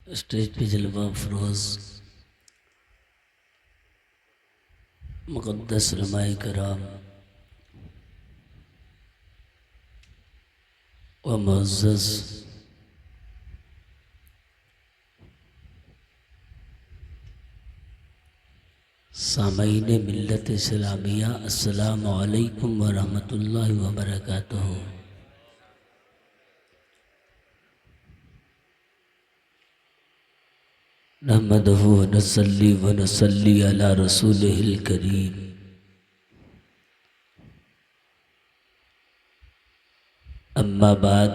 Stage पे जलवा furrows मुक़द्दस उलमाए कराम व मुअज़्ज़ज़ सामईन मिल्लत इस्लामिया अस्सलामु अलैकुम व रहमतुल्लाहि व बरकातुहू। नहमदुहु व नसल्ली अला रसूलिहिल करीम। अम्मा बाद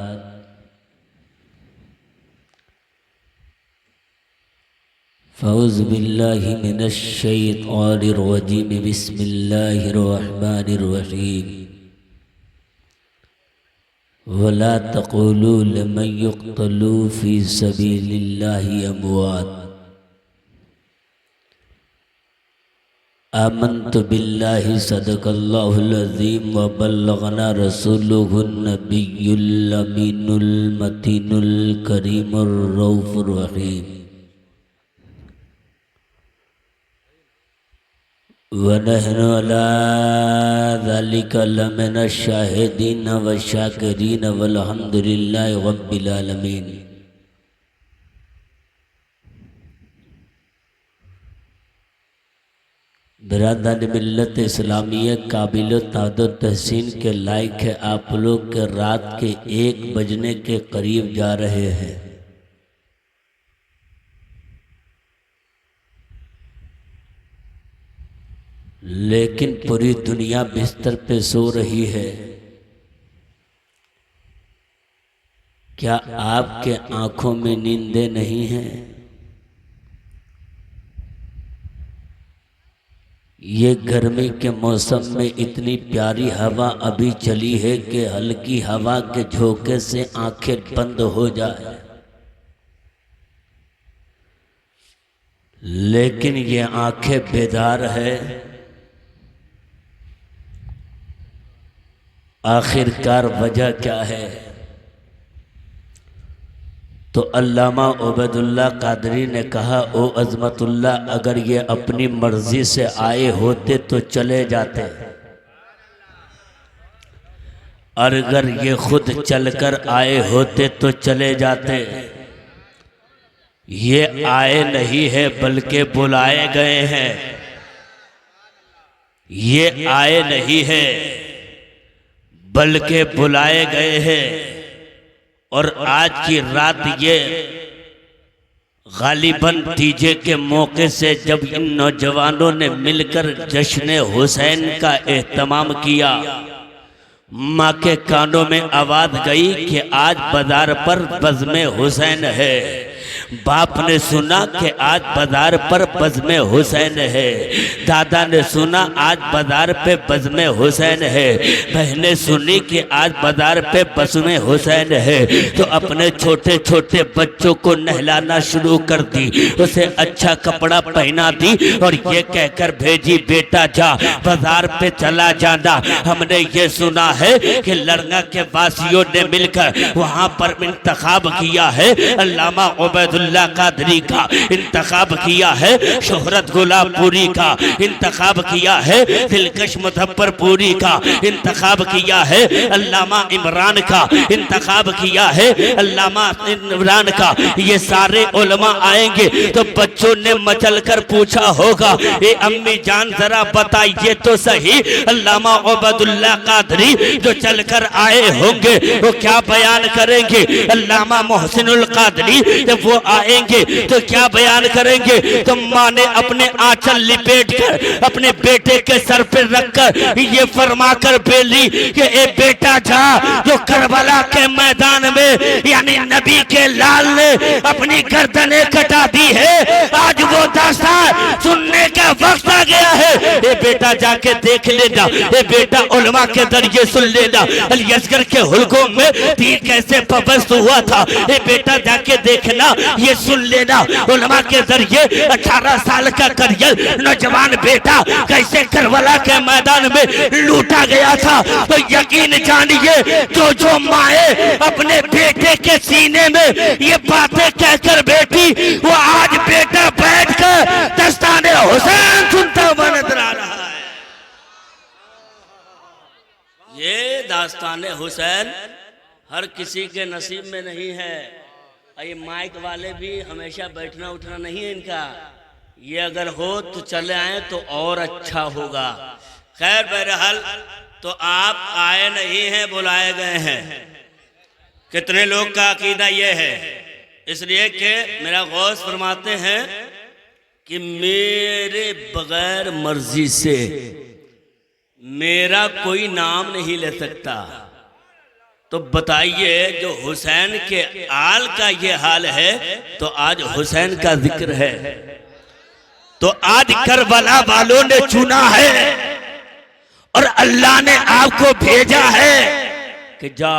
फ़ऊज़ु बिल्लाहि मिनश शैतानिर रजीम। बिस्मिल्लाहिर रहमानिर रहीम। वला तक़ूलू लिमन युक़्तलू फ़ी सबीलिल्लाहि अमवात। आमन्तु बिल्लाहि सदक़ल्लाहुल अज़ीम व बल्लगना रसूलुहुन नबियुल अमीनुल मतीनुल करीमुर रऊफ़ुर रहीम। व नहनु अला ज़ालिका लमिनश शाहिदीन व शाकिरीन वल्हम्दुलिल्लाहि रब्बिल आलमीन। बिरादरान मिल्लत इस्लामिया काबिल तादो तहसीन के लायक है। आप लोग के रात के 1 बजने के करीब जा रहे हैं। लेकिन पूरी दुनिया बिस्तर पे सो रही है। क्या आपके आंखों में नींदें नहीं हैं? ये गर्मी के मौसम में इतनी प्यारी हवा अभी चली है कि हल्की हवा के झोंके से आंखें बंद हो जाए। लेकिन ये आंखें बेदार है। आखिरकार वजह क्या है? तो अल्लामा उबैदुल्लाह कादरी ने कहा, ओ अज़मतुल्लाह, अगर ये अपनी मर्जी से आए होते तो चले जाते, और अगर ये खुद चलकर आए होते तो चले जाते। ये आए नहीं है बल्कि बुलाए गए हैं। ये आए नहीं है बल्कि बुलाए गए हैं। और आज की रात ये गालिबन तीजे के मौके से जब इन नौजवानों ने मिलकर जश्न हुसैन का एहतमाम किया, माँ के कानों में आवाज गई कि आज बाजार पर बज़्म हुसैन है। बाप ने सुना कि आज बाजार पर बज़्म हुसैन है। दादा ने सुना आज बाजार पे बज़्म हुसैन है। बहनें सुनी कि आज बाजार पे बज़्म हुसैन है। तो अपने छोटे छोटे बच्चों को नहलाना शुरू कर दी, उसे अच्छा कपड़ा पहना दी और ये कहकर भेजी, बेटा जा बाजार पे चला जाना। हमने ये सुना है कि लड़ंगा के वासियों ने मिलकर वहाँ पर इंतखाब किया है। अल्लामा उबैदुल्लाह कादरी का इंतखाब किया है। शोहरत गुलाबपुरी का इंतखाब किया है। दिलकश मुज़फ्फरपुरी का इंतखाब किया है। अल्लामा इमरान का इंतखाब किया है। अल्लामा इमरान का ये सारे उलमा आएंगे तो बच्चों ने मचल कर पूछा होगा, ए अम्मी जान जरा बताइए तो सही, अल्लामा उबैदुल्लाह कादरी जो चलकर आए होंगे वो क्या बयान करेंगे? अल्लामा मोहसिनुल कादरी जब वो आएंगे तो क्या बयान करेंगे? तो माँ ने अपने आंचल लिपेट कर अपने बेटे के सर पे रखकर ये फरमाकर भेजी कि ए बेटा जा, जो करबला के मैदान में यानी नबी के लाल ने अपनी गर्दनें कटा दी है, आज वो दास्तान सुनने का वक्त आ गया है। ए बेटा जाके देख लेना, ये बेटा उलमा के जरिए सुन लेना अली असगर के हुल्कों में तीर कैसे पबस्त हुआ था, ये बेटा जाके देखना, ये सुन लेना उलमा के जरिए 18 साल का करियर नौजवान बेटा कैसे करबला के मैदान में लूटा गया था। तो यकीन जानिए जो माए अपने बेटे के सीने में ये बातें कहकर बैठी, वो आज बेटा बैठकर दस्ताने हुसैन सुनता हुआ नजर आ रहा है। ये दास्ताने हुसैन हर किसी के नसीब में नहीं है। ये माइक वाले भी हमेशा बैठना उठना नहीं है इनका, ये अगर हो तो चले आए तो और अच्छा होगा। खैर बहरहाल तो आप आए नहीं हैं, बुलाए गए हैं। कितने लोग का अकीदा ये है, इसलिए कि मेरा गौस फरमाते हैं कि मेरे बगैर मर्जी से मेरा कोई नाम नहीं ले सकता। तो बताइए जो हुसैन के आल का ये हाल है, तो आज हुसैन का जिक्र है, तो आज करबला वालों ने चुना है और अल्लाह ने आपको भेजा है कि जा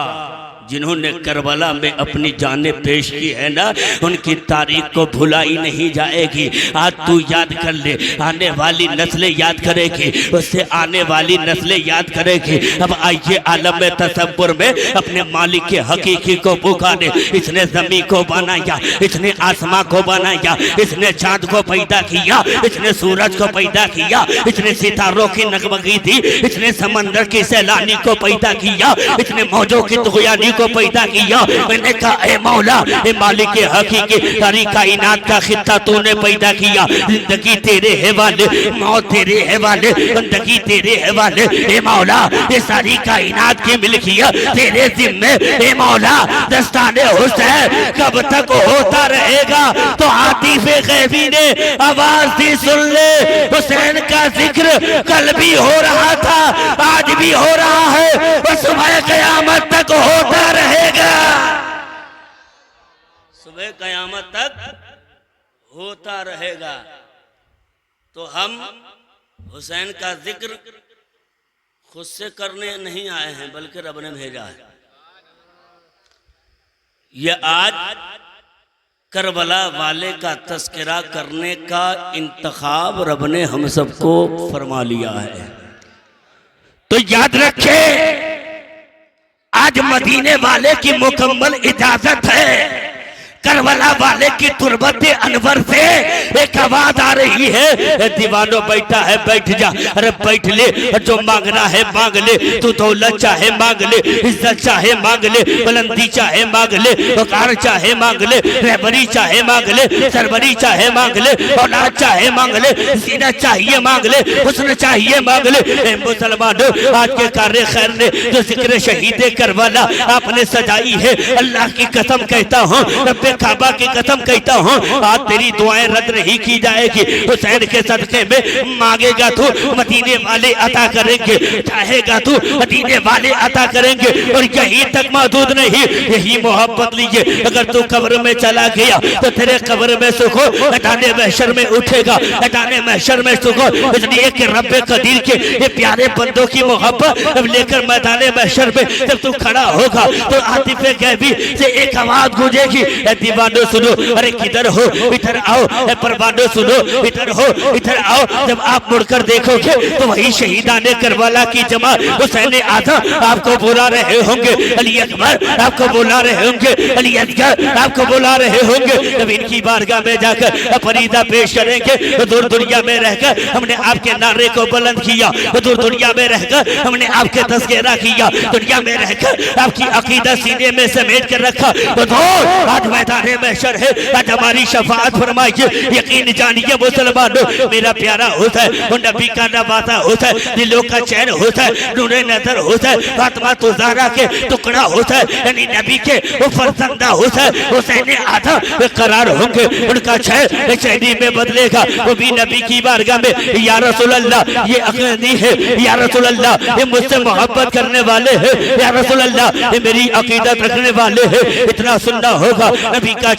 जिन्होंने करबला में अपनी जानें पेश की है ना, उनकी तारीख को भुलाई नहीं जाएगी। आज तू याद कर ले, आने वाली नस्लें याद करेगी, उससे आने वाली नस्लें याद करेगी। अब आइए आलम में तसव्वुर में अपने मालिक के हकीकी को पुकारे। इसने जमीन को बनाया, इसने आसमां को बनाया, इसने चांद को पैदा किया, इसने सूरज को पैदा किया, इसने सितारों की नगमगी दी, इसने समंदर की सैलानी को पैदा किया, इसने मौजों की तुगयानी को पैदा किया। मैंने कहा ए मौला, ए मालिक हकीकी, सारी कायनात का खित्ता तूने पैदा किया। जिंदगी तेरे हवाले, मौत तेरे हवाले, जिंदगी तेरे हवाले। ए मौला, ये सारी कायनात की मिल्कियत तेरे जिम्मे। ए मौला, दस्ताने हुसैन कब तक होता रहेगा? तो आतिफे गैबी ने आवाज दी, सुन ले, हुसैन का जिक्र कल भी हो रहा था, आज भी हो रहा है, और सुबह क़यामत तक होता रहेगा। सुबह क़यामत तक होता रहेगा। तो हम हुसैन का जिक्र खुद से करने नहीं आए हैं, बल्कि रब ने भेजा है। ये आज करबला वाले का तस्करा करने का इंतखाब रब ने हम सबको फरमा लिया है। तो याद रखे, आज मदीने वाले की मुकम्मल इजाजत है। करबला वाले की तुरबत अनवर से एक आवाज आ रही है, दीवानो बैठा है बैठ जा, अरे बैठ ले, जो मांगना है मांग ले, तू दौलत चाहे मांग ले, इज्जत चाहे मांग ले, बुलंदी चाहे मांग ले, वकार चाहे मांग ले, रहबरी चाहे मांग ले, सरबरी चाहे मांग ले, औलाद चाहे मांग ले, जीनत चाहिए मांग ले, हुस्न चाहिए मांग ले। मुसलमानों, आज के कार्य खैर ने जो जिक्र शहीद करबला आपने सजाई है, अल्लाह की कसम कहता हूँ, काबा की कसम कहता हूँ, आज तेरी दुआएं रद्द नहीं की जाएगी। हुसैन के सदके में मांगेगा तू, मदीने वाले अता करेंगे, चाहेगा तू, मदीने वाले अता करेंगे। और यही तक महदूद नहीं, यही मोहब्बत लीजिए। अगर तू कब्र में चला गया तो तेरे कब्र में सुख हो, हटाने महशर में उठेगा, हटाने महशर में सुख हो। इसलिए कि रब्बे कदीर के ये प्यारे बंदों की मोहब्बत लेकर मैदान महशर में जब तू खड़ा होगा तो आतिफे गैबी से एक आवाज गूंजेगी, दीवानो सुनो, अरे किधर हो, इधर आओ, परवानो सुनो, इधर हो, इधर आओ। जब आप मुड़कर देखोगे तो वही शहीदाने करबला की जमात हुसैन आज़म आपको बुला रहे होंगे, अली अकबर आपको बुला रहे होंगे, अली असगर आपको बुला रहे होंगे। जब इनकी बारगाह में जाकर फरीदा पेश करेंगे, दूर दुनिया में रहकर हमने आपके नारे को बुलंद किया, दूर दुनिया में रहकर हमने आपके तस्करा किया, दुनिया में रहकर आपकी अकीदा सीने में समेट कर रखा। आज मैदान महशर है, आज हमारी शफाअत फरमाइए। यकीन जानिए मुसलमानों, मेरा प्यारा हुसैन, वो नबी का नवासा हुसैन, दिलों का चैन हुसैन, नूरे नजर हुसैन, फातिमा तुज़हरा के टुकड़ा हुसैन, यानी नबी के वो फरजंदा हुसैन, हुसैन आज़म करार होंगे। उनका चैन चैनी में बदलेगा। वो भी नबी की बारगाह में या रसूल अल्लाह ये अकीदी है, या रसूल अल्लाह ये मुझसे मोहब्बत करने वाले हैं, या रसूल अल्लाह ये मेरी अकीदत रखने वाले हैं। इतना सुनना होगा नबी का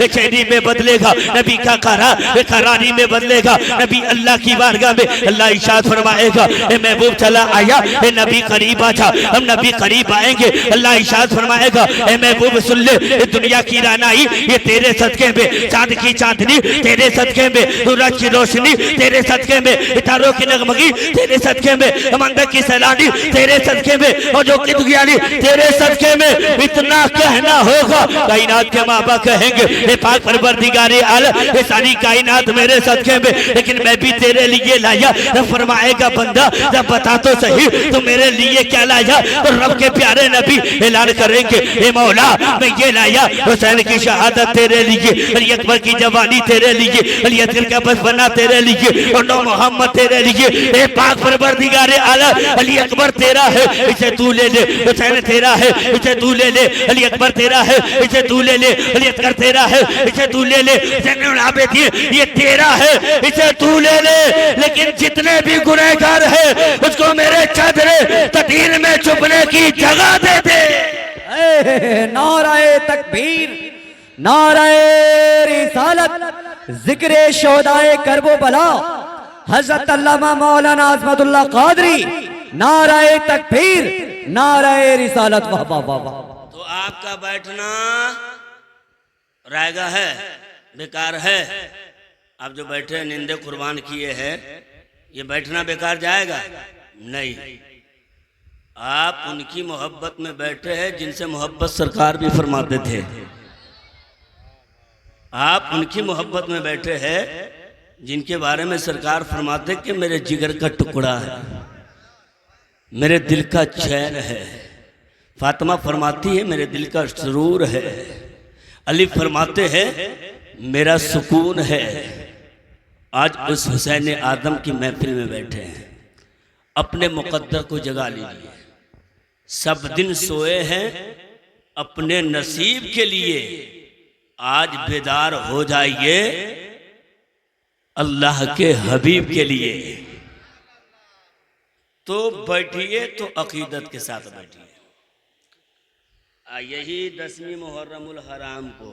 चैनी में बदलेगा, नबी का करारी में बदलेगा। नबी अल्लाह की बारगाह में अल्लाह इरशाद फरमाएगा, ए महबूब चला आया, ए नबी करीब आजा, हम नबी करीब आएंगे। अल्लाह इरशाद फरमाएगा, ए महबूब सुन ले, दुनिया की रानाई ये तेरे सदके में, चांद की चांदनी तेरे सदके में, सूरज की रोशनी तेरे सदके में, तारों की नगमगी तेरे सदके में, समंदर की सैलानी तेरे सदके में, और जो किदगियानी तेरे सदके में। इतना कहना होगा, कायनात के माँ बाप कहेंगे, हे पाक परवरदिगारे आलम, ये सारी कायनात मेरे सदके में, लेकिन मैं भी तेरे लिए लाया। जब फरमाएगा बंदा, जब बता तो सही तो मेरे लिए क्या लाया, तो रब के प्यारे नबी ऐलान करेंगे, हे मौला मैं ये लाया हुसैन की शहादत तेरे लिए, अली अकबर की जवानी तेरे लिए, अली अकबर का बचपना तेरे लिए, और नौ मोहम्मद तेरे लिए। हे पाक परवरदिगारे आलम, अली अकबर तेरा है, इसे तू ले ले, हुसैन तेरा है, इसे तू ले ले, अली अकबर तेरा है, इसे तू ले ले, अली अकबर तेरा है, इसे तू ले ले, ज़ैनुल आबिदीन ये तेरा है, इसे तू ले ले। लेकिन जितने भी गुनहगार है उसको मेरे चादरे तदीन में छुपने की जगह दे दे। नाराए तकबीर, नाराए रिसालत, जिक्रे शोदाए करबो बला, हजरत अल्लामा मौलाना आज़मतुल्लाह कादरी, नाराए तकबीर, नाराए रिसालत। वाह वाह वाह वाह। तो आपका बैठना रायगा है, बेकार है। आप जो बैठे निंदे कुर्बान किए हैं, ये बैठना बेकार जाएगा नहीं। आप उनकी मोहब्बत में बैठे हैं जिनसे मोहब्बत सरकार भी फरमाते थे। आप उनकी मोहब्बत में बैठे हैं जिनके बारे में सरकार फरमाते कि मेरे जिगर का टुकड़ा है, मेरे दिल का चैन है। फातिमा फरमाती है मेरे दिल का सुरूर है। अली फरमाते हैं मेरा सुकून है। आज उस हुसैन आदम की महफिल में बैठे हैं, अपने मुकद्दर को जगा लीजिए। सब दिन सोए हैं अपने नसीब के लिए, आज बेदार हो जाइए अल्लाह के हबीब के लिए। तो बैठिए तो अकीदत के साथ बैठिए। यही 10वीं मुहर्रमुल हराम को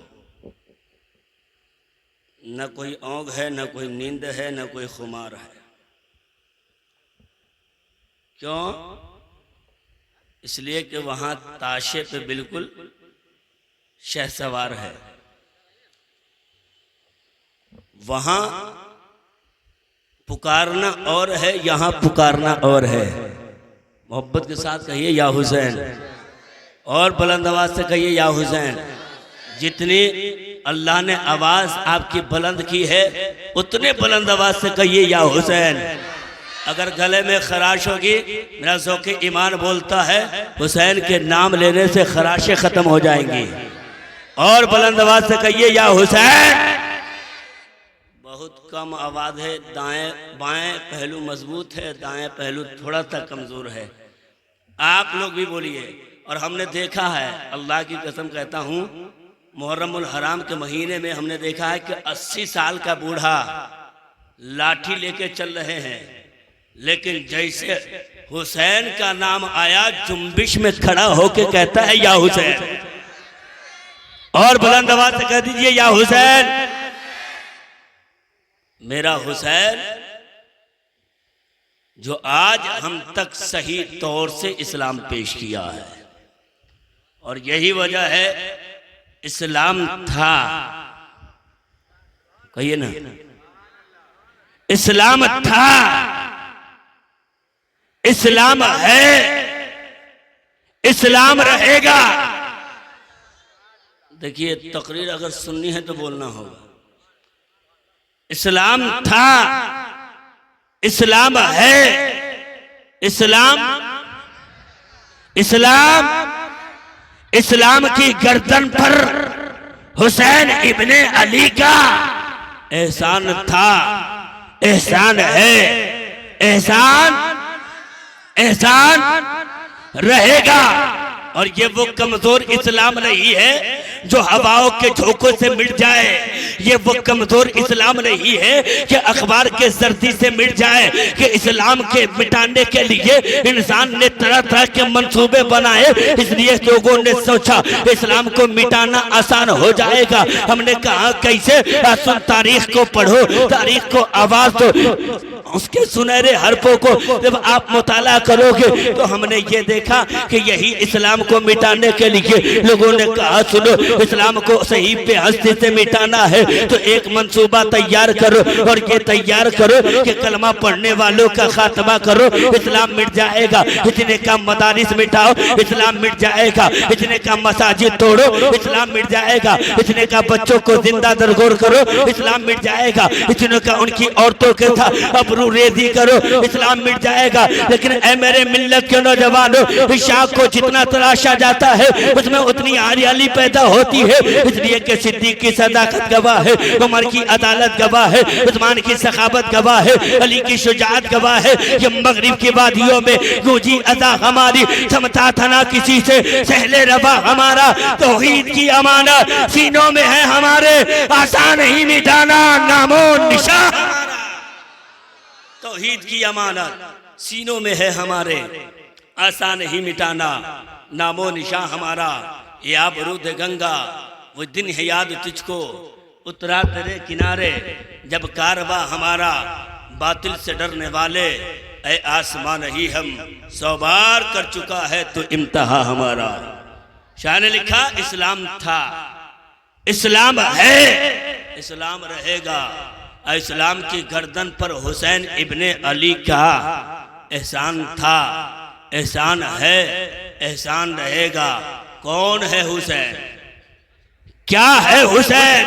न कोई औंग है, न कोई नींद है, न कोई खुमार है। क्यों? इसलिए कि वहां ताशे पे बिल्कुल शहसवार है। वहां पुकारना और है, यहां पुकारना और है। मोहब्बत के साथ कहिए या हुसैन, और बुलंद आवाज से कहिए या हुसैन। जितनी अल्लाह ने आवाज आपकी बुलंद की है, उतने बुलंद आवाज से कहिए या हुसैन। अगर गले में खराश होगी, मेरा ज़ौक़े ईमान बोलता है हुसैन के नाम लेने से खराशें खत्म हो जाएंगी। और बुलंद आवाज से कहिए या हुसैन। बहुत कम आवाज है, दाएं बाएं पहलू मजबूत है, दाएं पहलू थोड़ा सा कमजोर है। आप लोग भी बोलिए। और हमने देखा है, अल्लाह की कसम कहता हूँ, मुहर्रमुल हराम के महीने में हमने देखा है कि 80 साल का बूढ़ा लाठी लेके चल रहे हैं, लेकिन जैसे हुसैन का नाम आया जुम्बिश में खड़ा होके कहता है या हुसैन। और बुलंद आवाज से कह दीजिए या हुसैन। मेरा हुसैन जो आज हम तक सही तौर से इस्लाम पेश किया है, और यही वजह है इस्लाम था, कहिए ना, इस्लाम था, इस्लाम है, इस्लाम रहेगा। देखिए तकरीर अगर सुननी है तो बोलना होगा। इस्लाम था, इस्लाम है, इस्लाम, इस्लाम, इस्लाम की गर्दन पर हुसैन इब्ने अली का एहसान था, एहसान है, एहसान, एहसान रहेगा। और ये वो कमजोर इस्लाम नहीं है जो हवाओं के झोंकों से मिट जाए, ये वो कमजोर इस्लाम नहीं है कि अखबार के सर्दी से मिट जाए, कि इस्लाम के मिटाने के लिए इंसान ने तरह तरह के मंसूबे बनाए, इसलिए लोगों ने सोचा इस्लाम को मिटाना आसान हो जाएगा। हमने कहा कैसे? सुन तारीख को पढ़ो, तारीख को आवाज दो, उसके सुनहरे हरफों को जब आप मुताला करोगे तो हमने ये देखा कि यही इस्लाम को मिटाने के लिए लोगों ने कहा सुनो, इस्लाम को सही पे हस्ती से मिटाना है तो एक मंसूबा तैयार करो, और ये तैयार करो कि कलमा पढ़ने वालों का खात्मा करो, इस्लाम मिट जाएगा। इतने का मदारिस मिटाओ, इस्लाम मिट जाएगा। इतने का मसाजिद तोड़ो, इस्लाम मिट जाएगा। इतने का बच्चों को जिंदा दरगोर करो, इस्लाम मिट जाएगा। इतने का उनकी औरतों के साथ अब रेजी करो, इस्लाम मिट जाएगा। लेकिन ऐ मेरे मिल्लत के नौजवानों, शाख को जितना तराशा जाता है उसमें उतनी हरियाली पैदा होती है, इसलिए कि सिद्दीक की सदाकत गवाह है, उमर की अदालत गवाह है, उस्मान की सखावत गवाह है, अली की शुजाअत गवाह है। ये मगरिब की वादियों में गूंजी अदा हमारी, थमता था ना किसी से सहले रबा हमारा, तौहीद की अमानत सीनों में है हमारे, आसान ही मिटाना नामो निशान। तौहीद की अमानत सीनों में है हमारे, आसान ही मिटाना नामो निशा हमारा। ये आबरूद गंगा वो दिन है याद तुझको, उतरा तेरे किनारे जब कारवा हमारा, बातिल से डरने वाले ऐ आसमान ही हम, 100 बार कर चुका है तो इम्तिहा हमारा। शाह ने लिखा इस्लाम था, इस्लाम है, इस्लाम रहेगा। इस्लाम की गर्दन पर हुसैन इब्ने अली का एहसान था, एहसान है, एहसान रहेगा। कौन है हुसैन? क्या है हुसैन?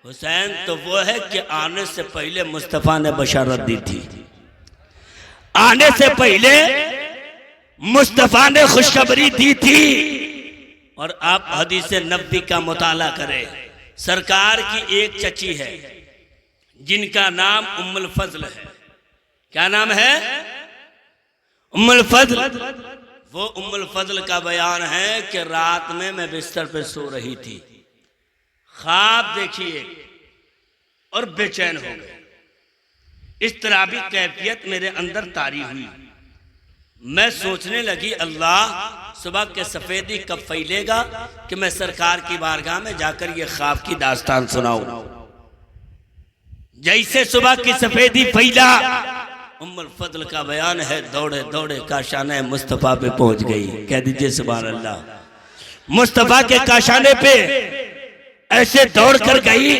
हुसैन तो वो है कि आने से पहले मुस्तफा ने बशारत दी थी, आने से पहले मुस्तफा ने खुशखबरी दी थी। और आप हदीस नबी का मुताला करें, सरकार की एक चची है जिनका नाम उम्मुल फजल है। क्या नाम है? उम्मुल फजल। वो उम्मुल फजल का बयान है कि रात में मैं बिस्तर पे सो रही थी, ख्वाब देखिए और बेचैन हो गए। इस तरह भी कैफियत मेरे अंदर तारी हुई। मैं सोचने लगी अल्लाह सुबह के सफेदी कब फैलेगा कि मैं सरकार की बारगाह में जाकर ये ख्वाब की दास्तान सुनाऊं। जैसे सुबह की सफेदी फैला, उम्मुल फजल का बयान है, दौड़े दौड़े काशाने मुस्तफा पे पहुंच गई। कह दीजिए सुभान अल्लाह। मुस्तफा के काशाने पे ऐसे दौड़ कर गई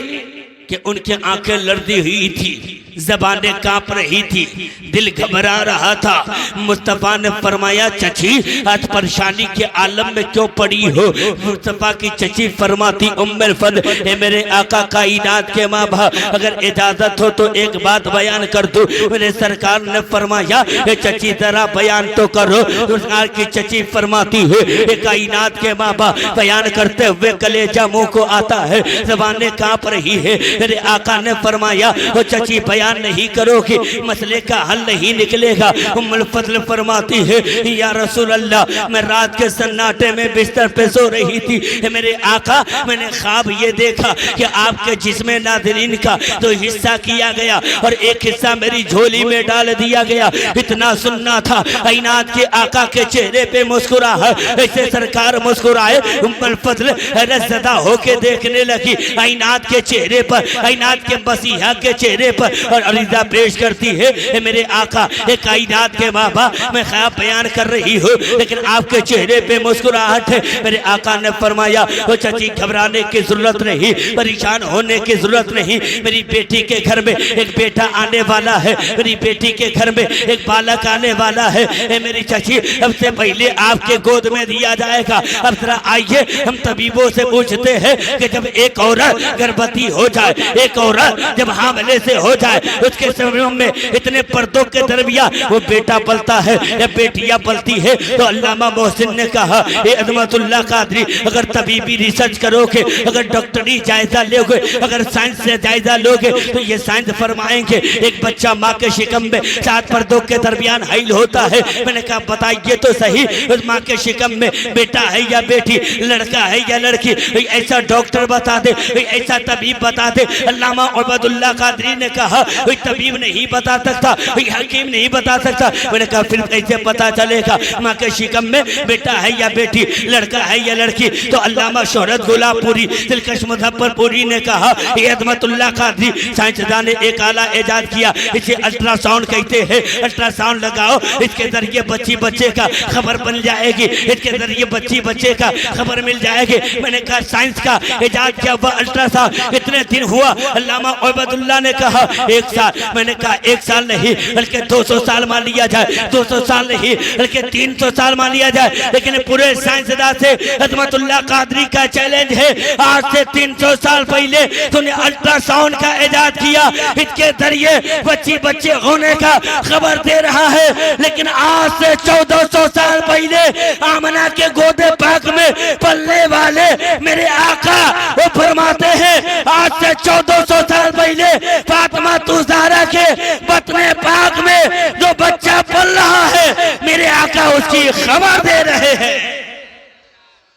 कि उनकी आंखें लड़ती हुई थी, ज़बानें कांप रही थी, दिल घबरा रहा था। मुस्तफ़ा ने फरमाया चची आज परेशानी के आलम में क्यों पड़ी हो? मुस्तफ़ा की चची फरमाती उम्मुल फजल, ए मेरे आका कायनात के माँ बाप, अगर इजाजत हो तो एक बात बयान कर दूं। मेरे सरकार ने फरमाया चची जरा बयान तो करो। सरकार की चची फरमाती है कायनात के माँ बाप, बयान करते हुए कलेजा मुंह को आता है, ज़बानें कांप रही है। मेरे आका ने फरमाया वो चची बयान नहीं करोगे मसले का हल नहीं निकलेगा। उम्मुल फजल फरमाती है या रसूल अल्लाह, मैं रात के सन्नाटे में बिस्तर पे सो रही थी, मेरे आका मैंने ख्वाब ये देखा कि आपके जिस्म नाज़रीन का तो हिस्सा किया गया और एक हिस्सा मेरी झोली में डाल दिया गया। इतना सुनना था, कायनात के आका के चेहरे पे मुस्कुराहट, ऐसे सरकार मुस्कुराए। उम्मुल फजल रज़्ज़दा होके देखने लगी कायनात के चेहरे पर, कायनात के मसीहा के चेहरे पर, और अरीजा पेश करती है मेरे आका कायनात के बाबा, मैं ख्वाब बयान कर रही हूँ लेकिन आपके चेहरे पे मुस्कुराहट है। मेरे आका ने फरमाया वो चची घबराने की जरूरत नहीं, परेशान होने की जरूरत नहीं, मेरी बेटी के घर में एक बेटा आने वाला है, मेरी बेटी के घर में एक बालक आने वाला है। मेरी चची सबसे पहले आपके गोद में दिया जाएगा। अब जरा आइए हम तबीबों से पूछते हैं कि जब एक औरत गर्भवती हो जाए जाए, एक औरत जब हामले से हो जाए, उसके समय में इतने पर्दों के दरमियान वो बेटा पलता है या बेटियां पलती है। तो अल्लामा मोहसिन ने कहा, ये अज़मतुल्लाह कादरी, अगर तबीबी रिसर्च करोगे, अगर डॉक्टरी जायजा लोगे, अगर साइंस से जायजा लोगे, तो ये साइंस फरमाएंगे एक बच्चा माँ के शिकम में 4 पर्दों के दरमियान हाइल होता है। मैंने कहा बताइए तो सही, उस माँ के शिकम में बेटा है या बेटी, लड़का है या लड़की, ऐसा डॉक्टर बता दे, ऐसा तबीब बता दे। अल्लामा उबैदुल्लाह कादरी ने कहा कोई तबीब नहीं बता सकता, कोई हकीम नहीं बता सकता। मैंने कहा फिर कैसे पता चलेगा माँ के शिकम में बेटा है या बेटी, लड़का है या लड़की? तो अल्लामा शोहरत गुलाबपुरी दिलकश मुजफ्फरपुरी ने कहा, ये अज़मतुल्लाह कादरी साइंसदान ने एक आला इजाद किया, इसे अल्ट्रासाउंड कहते हैं। अल्ट्रासाउंड लगाओ, इसके जरिए बच्चे का खबर बन जाएगी, इसके जरिए बच्चे का खबर मिल जाएगी। मैंने कहा साइंस का इजाद किया हुआ अल्ट्रासाउंड कितने दिन हुआ? अल्लामा उबैदुल्लाह ने कहा 1 साल। मैंने कहा 1 साल नहीं बल्कि 200 साल मान लिया जाए, 200 साल नहीं बल्कि 300 साल मान लिया जाए। लेकिन पूरे साइंसदान से अज़मतुल्लाह कादरी का चैलेंज है, आज से 300 साल पहले तूने अल्ट्रासाउंड का इजाद किया, इसके जरिए बच्चे होने का खबर दे रहा है। लेकिन आज से 1400 साल पहले आमना के गोदे पाक में पलने वाले मेरे आका वो फरमाते हैं, आज से 1400 साल पहले फातिमा तुज़हरा के बतने पाक में जो बच्चा पल रहा है, मेरे आका उसकी खबर दे रहे हैं।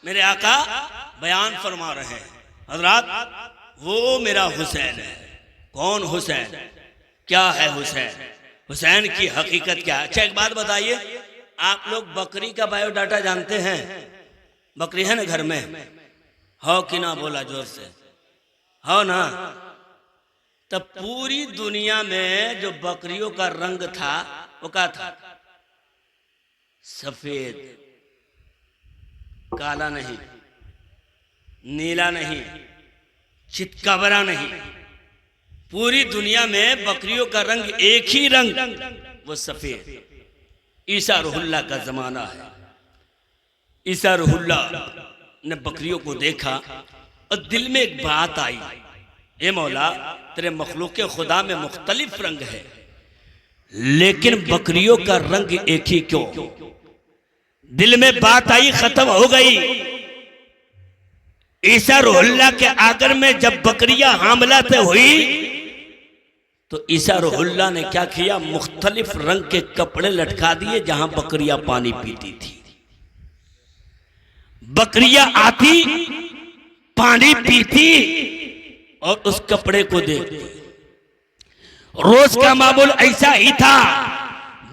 मेरे आका बयान फरमा रहे हैं, हजरात वो मेरा हुसैन है। कौन हुसैन? क्या है हुसैन? हुसैन की हकीकत क्या है? अच्छा एक बात बताइए, आप लोग बकरी का बायोडाटा जानते हैं? बकरी है ना घर में, हो कि ना? बोला जोर से, हो ना? तब पूरी दुनिया में जो बकरियों का रंग था वो क्या था? सफेद, काला नहीं, नीला नहीं, चितकबरा नहीं। पूरी दुनिया में बकरियों का रंग एक ही रंग, वो सफेद। ईसा रूहुल्लाह का जमाना है। ईसा रूहुल्लाह ने बकरियों को देखा और दिल में एक बात आई, ए मौला तेरे मखलूक खुदा में मुख्तलिफ रंग है, लेकिन बकरियों का रंग एक ही क्यों? दिल में बात आई, खत्म हो गई। ईसा रूहुल्लाह के आगर में जब बकरियां हामला से हुई तो ईसा रूहुल्लाह ने क्या किया? मुख्तलिफ रंग के कपड़े लटका दिए जहां बकरियां पानी पीती थी। बकरियां आती, पानी पीती और उस कपड़े को देखती। रोज का मामूल ऐसा ही था,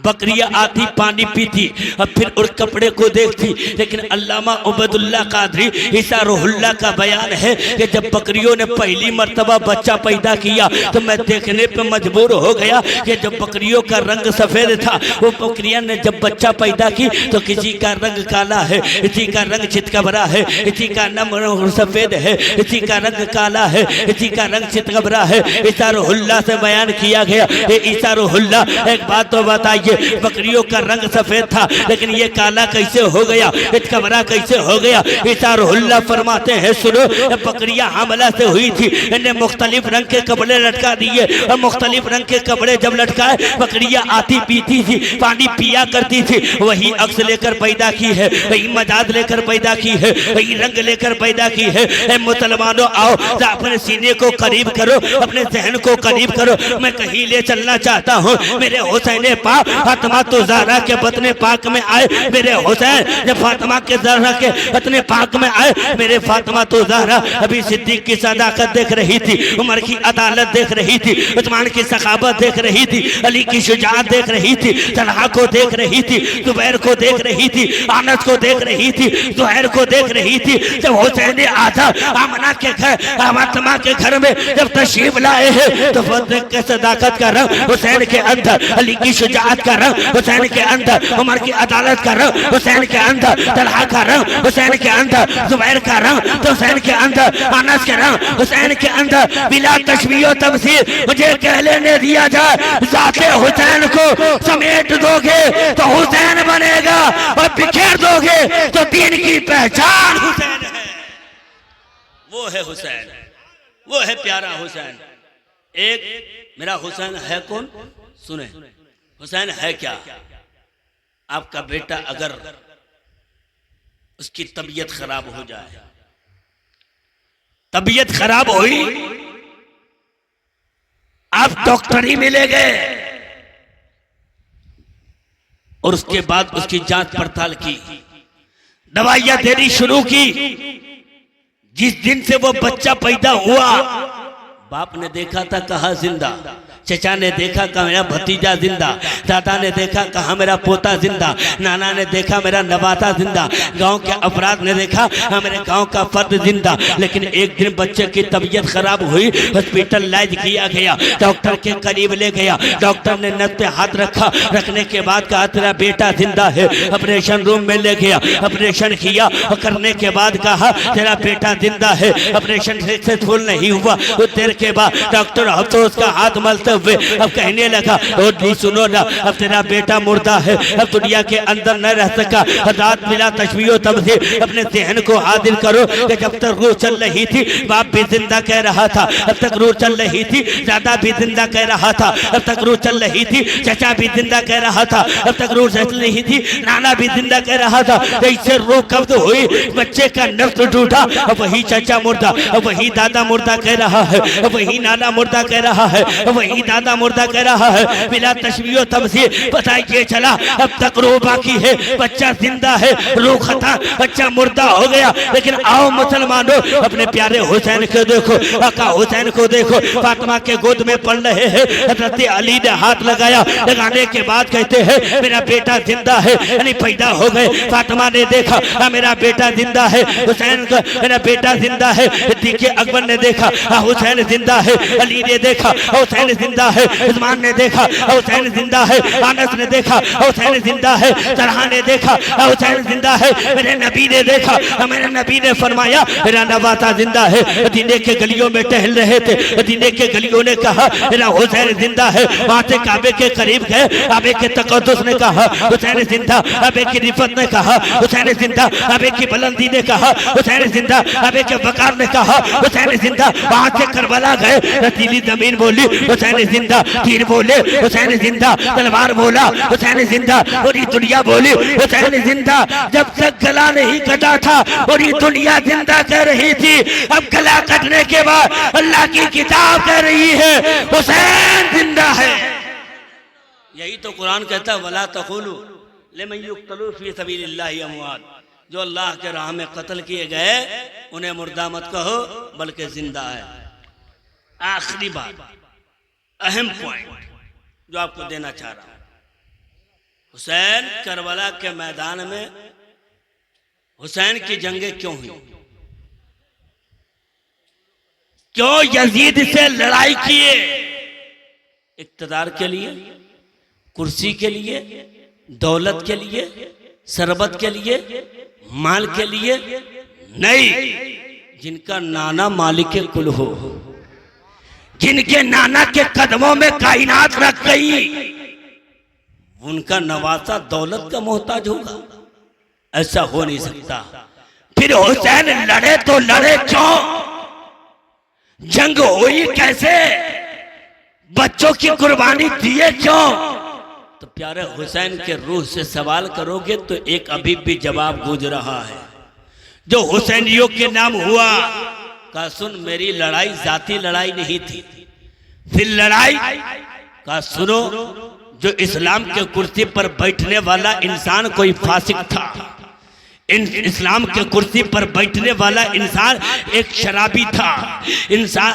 बकरियां आती, पानी पीती और फिर उस कपड़े को देखती। लेकिन अल्लामा उबैदुल्लाह कादरी ईसा रूहुल्लाह का बयान है कि जब बकरियों ने पहली मर्तबा बच्चा पैदा किया तो मैं देखने पे मजबूर हो गया कि जब बकरियों का रंग सफेद था, वो बकरियां ने जब बच्चा पैदा की तो किसी का रंग काला है, किसी का रंग चितकबरा है, किसी का रंग सफेद है, किसी का रंग काला है, किसी का रंग चितकबरा है। ईसा रूहुल्लाह से बयान किया गया, ईसा रूहुल्लाह एक बात तो बताइए, बकरियों का रंग सफेद था लेकिन ये काला कैसे हो गया, चितकबरा कैसे हो गया? ईसा रूहुल्लाह फरमाते हैं, सुनो, बकरियां हमला से हुई थी, इन्हें मुख्तलिफ रंग के कपड़े लटका दिए और मुख्तलिफ रंग के कपड़े जब लटकाए, बकरियां आती पीती थी, पानी पिया करती थी। वही अक्स लेकर पैदा की है, वही मजाज लेकर पैदा की है, वही रंग लेकर पैदा की है। मुसलमानों आओ, अपने सीने को करीब करो, अपने जहन को करीब करो। मैं कहीं ले चलना चाहता हूँ। मेरे हुसैन पाक फातिमा तुज़हरा के बतने पाक में आए, मेरे हुसैन जब फातिमा के ज़हरा के बतने पाक में आए, मेरे फातिमा तुज़हरा अभी सिद्दीक की सदाकत देख रही थी, उमर की अदालत देख रही थी, उस्मान की सखावत देख रही थी, अली की शुजाअत देख रही थी, तलहा को देख रही थी, जुबैर को देख रही थी, अनस को देख रही थी, ज़ुहैर को देख रही थी। जब हुसैन आजा आमना के घर, फातिमा के घर में जब तशरीफ लाए हैं तो फतेह के सदाकत का रंग हुसैन के अंदर, अली की शुजाअत का रंग हुसैन के अंदर, उमर की अदालत का रंग हुसैन के अंदर, तलहा का रंग हुसैन के अंदर, जुबैर का रंग हुसैन के अंदर, अनस के रंग हुसैन के अंदर। बिला तशबीह व तमसील मुझे कह लेने दिया जाए, ज़ाते हुसैन को समेट दोगे तो हुसैन बनेगा और बिखेर दोगे तो दीन की पहचान हुसैन है। वो है हुसैन। वो है प्यारा हुसैन। एक मेरा हुसैन है कौन? सुने, हुसैन है क्या? आपका बेटा अगर उसकी तबीयत खराब हो जाए, तबीयत खराब हुई, आप डॉक्टरी में ले गए और उसके बाद उसकी जांच पड़ताल की, दवाइयां देनी शुरू की। जिस दिन से वो बच्चा पैदा हुआ, बाप ने देखा था कहा जिंदा, चचा ने देखा कहा मेरा भतीजा जिंदा, दादा ने देखा कहा मेरा पोता जिंदा, नाना ने देखा मेरा नवाता जिंदा, गांव के अफराद ने देखा मेरे गांव का फर्द जिंदा। लेकिन एक दिन बच्चे की तबीयत खराब हुई, हॉस्पिटल लाइज किया गया, डॉक्टर के करीब ले गया, डॉक्टर ने नस पे हाथ रखा, रखने के बाद कहा तेरा बेटा जिंदा है। ऑपरेशन रूम में ले गया, ऑपरेशन किया और करने के बाद कहा तेरा बेटा जिंदा है। ऑपरेशन सक्सेसफुल नहीं हुआ, कुछ देर के बाद डॉक्टर अब तो उसका हाथ मलते हुए अब कहने लगा नहीं सुनो ना, अब तेरा बेटा मुर्दा है, अब दुनिया के अंदर न रह सका। रात मिला तशबीह तब से अपने जहन को हाजिर करो कि जब तक रूह चल रही थी बाप भी जिंदा कह रहा था, अब तक रूह चल रही थी दादा भी जिंदा कह रहा था, अब तक रूह चल रही थी चचा भी जिंदा कह रहा था, अब तक रूह चल रही थी नाना भी जिंदा कह रहा था। इससे रूह कब्ज हुई, बच्चे का नफ्स टूटा, अब वही चचा मुर्दा, अब वही दादा मुर्दा कह रहा है, अब वही नाना मुर्दा कह रहा है, अब वही दादा मुर्दा कह रहा है। बिला तशबीह तब से पता ये चला अब तक रूह बाकी है, बच्चा जिंदा है, रूह खत्म, बच्चा मुर्दा हो गया। लेकिन आओ मुसलमानों, अपने प्यारे हुसैन को देखो, आका हुसैन को देखो, फातिमा के गोद में पड़ रहे हैं। हजरत अली ने हाथ लगाया, लगाने के बाद कहते हैं मेरा बेटा जिंदा है, यानी पैदा हो गए। फातिमा ने देखा मेरा बेटा जिंदा है, हुसैन का मेरा बेटा जिंदा है। सिद्दीक़ अकबर ने देखा हुसैन जिंदा है, अली ने देखा हुसैन जिंदा है, उस्मान ने देखा हुसैन जिंदा है, अनस ने देखा हुसैन जिंदा है, तलहा ने देखा हुसैन जिंदा है। मेरे नबी ने देखा, मेरे नबी ने फरमाया मेरा नवाता जिंदा है। मदीने के गलियों में टहल रहे थे, मदीने के गलियों ने कहा मेरा हुसैन जिंदा है। वहां से काबे के करीब गए, काबे के तकद्दुस ने कहा हुसैन जिंदा, काबे की रिफत ने कहा हुसैन जिंदा, काबे की बुलंदी ने कहा हुसैन जिंदा, काबे के वकार ने कहा हुसैन जिंदा। वहां से करबला गए, रतीली जमीन बोली हुसैन जिंदा, तीर बोले हुसैन जिंदा, तलवार बोला हुसैन जिंदा, पूरी दुनिया बोली हुसैन जिंदा। जब तक गला नहीं कटा था पूरी दुनिया जिंदा कह रही थी, अब गला कटने के बाद अल्लाह की किताब कह रही है हुसैन जिंदा है। यही तो कुरान कहता है वला तक़ूलू लिमन युक़्तलू फ़ी सबीलिल्लाहि अमवात, जो अल्लाह के राह में कत्ल किए गए उन्हें मुर्दा मत कहो बल्कि जिंदा है। आखिरी बात, अहम पॉइंट जो आपको देना चाह रहा हूं, हुसैन करबला के मैदान में हुसैन की जंगें क्यों हुई, क्यों यजीद से लड़ाई किए? इक्तदार के लिए, कुर्सी के लिए, दौलत के लिए, सरबत के लिए, माल के लिए नहीं। जिनका नाना मालिक कुल हो, जिनके नाना के कदमों में कायनात रख गई, उनका नवासा दौलत का मोहताज होगा? ऐसा हो नहीं सकता। फिर हुसैन लड़े तो लड़े क्यों? जंग हुई कैसे? बच्चों की कुर्बानी दिए क्यों? तो प्यारे हुसैन के रूह से सवाल करोगे तो एक अभी भी जवाब गूंज रहा है। जो हुसैनियों के नाम हुआ, का सुन मेरी लड़ाई जाती लड़ाई नहीं थी। फिर लड़ाई का सुनो, जो इस्लाम के कुर्सी पर बैठने वाला इंसान कोई फासिक था, इस्लाम के कुर्सी पर बैठने वाला इंसान एक शराबी था,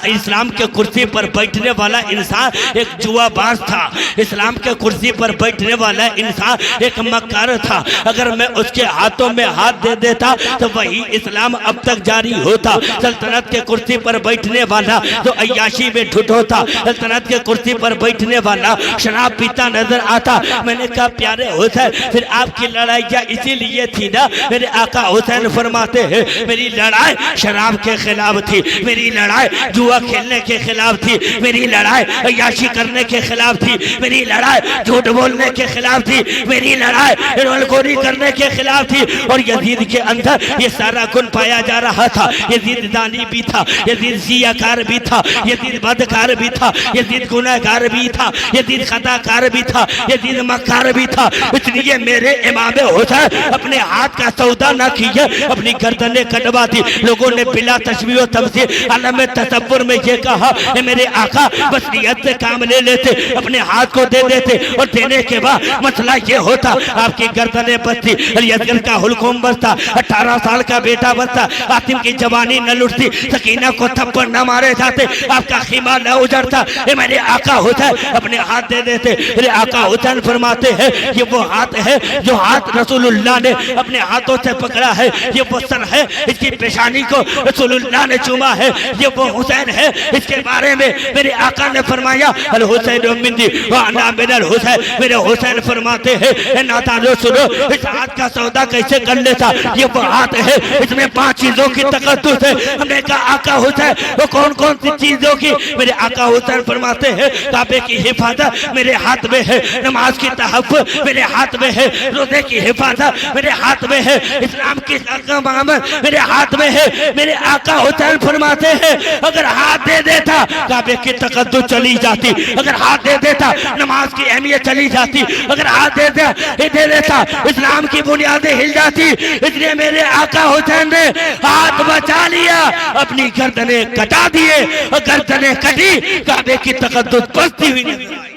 इस्लाम के कुर्सी पर बैठने वाला इंसान एक जुआबाज था, इस्लाम के कुर्सी पर बैठने वाला इंसान एक मक्कार था। अगर मैं उसके हाथों में हाथ दे देता तो वही इस्लाम अब तक जारी होता। सल्तनत के कुर्सी पर बैठने वाला जो अय्याशी में ठुट होता, सल्तनत के कुर्सी पर बैठने वाला शराब पीता नजर आता। मैंने कहा प्यारे हुसैन, फिर आपकी लड़ाइयाँ इसीलिए थी ना, मेरे मेरे आका हुसैन फरमाते हैं मेरी लड़ाई शराब के खिलाफ थी, मेरी लड़ाई जुआ खेलने के खिलाफ थी, मेरी लड़ाई अय्याशी करने के खिलाफ थी, मेरी लड़ाई झूठ बोलने के खिलाफ थी, मेरी लड़ाई रोलखोरी करने के खिलाफ थी। और यजीद के अंदर ये सारा गुण पाया जा रहा था। यजीद दानी भी था, यजीद सियाकार भी था, यजीद बदकार भी था, यजीद गुनहगार भी था, यजीद खताकार भी था, यजीद मक्कार भी था। इसलिए मेरे इमाम हुसैन अपने हाथ का सौदा न किए, अपनी गर्दनें कटवा दी। लोगों ने बिला तशबीह तमसील आलम तसव्वुर में ये कहा मेरे आका बस नियत से काम ले लेते, अपने हाथ को दे देते और देने के बाद मसला ये होता आपकी गर्दनें बचती, अली असगर का हुलकुम बचता, 18 साल का बेटा बचता, आतिम की जवानी न लुटती, सकीना को थप्पड़ न मारे जाते, आपका खीमा न उजड़ता। मेरे आका हुसैन अपने हाथ दे देते। मेरे आका हुसैन फरमाते हैं ये वो हाथ है जो हाथ रसूलुल्लाह ने अपने हाथों से पकड़ा है, ये वो सर है इसकी पेशानी को रसूलुल्लाह ने चूमा है, ये वो हुसैन है इसके बारे में मेरे आका ने फरमाया अल हुसैन मिन्नी व अना मिनल हुसैन। मेरे हुसैन फरमाते हैं नादानो सुनो इस हाथ का सौदा कैसे कर लेता, ये वो हाथ है इसमें 5 चीजों की तकद्दुस है। हमने कहा आका हुसैन वो कौन कौन सी चीजों की? मेरे आका हुसैन फरमाते हैं काबे की हिफाजत मेरे हाथ में है, नमाज की तहफ़्फ़ुज़ मेरे हाथ में है, रोजे की हिफाजत मेरे हाथ में है, इस्लाम की अक़ामत मेरे हाथ में है। मेरे आका हुसैन फरमाते हैं अगर हाथ दे देता काबे की तकद्दुस चली जाती, अगर हाथ दे देता नमाज की अहमियत चली जाती, अगर हाथ दे देता इस्लाम की बुनियादें हिल जाती। इसलिए मेरे आका हुसैन ने हाथ बचा लिया, अपनी गर्दनें कटा दिए और गर्दनें कटी, काबे की तकद्दुस बचती हुई नहीं आई।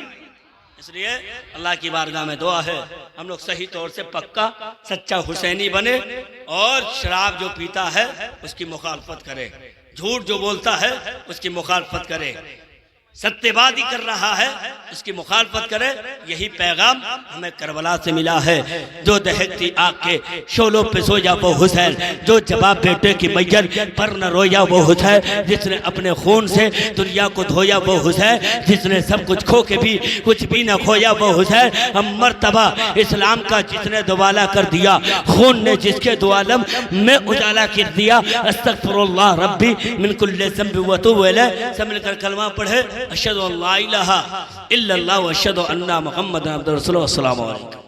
इसलिए अल्लाह की बारगाह में दुआ है हम लोग सही तौर से पक्का सच्चा हुसैनी बने और शराब जो पीता है उसकी मुखालफत करे, झूठ जो बोलता है उसकी मुखालफत करे, सत्यवादी कर रहा है उसकी मुखालफत करे। यही पैगाम हमें करबला से मिला है। जो दहकती आग के शोलों पे सोया वो हुसैन, जो जवाब बेटे की मैयत पर न रोया वो हुसैन, जिसने अपने खून से दुनिया को धोया वो हुसैन, जिसने सब कुछ खो के भी कुछ भी न खोया वो हुसैन। हम मर्तबा इस्लाम का जिसने दुआला कर दिया, खून ने जिसके दुआलम में उजाला कर दिया। अस्तगफिरुल्लाह रब्बी मिन कुल्लि ज़ंबि व अतूबु इलैह। सब मिलकर कलमा पढ़े अशहदु अल्ला इलाहा इल्लल्लाह व अशहदु अन्ना मुहम्मदन अब्दुर रसूलुल्लाह। अस्सलामु अलैकुम।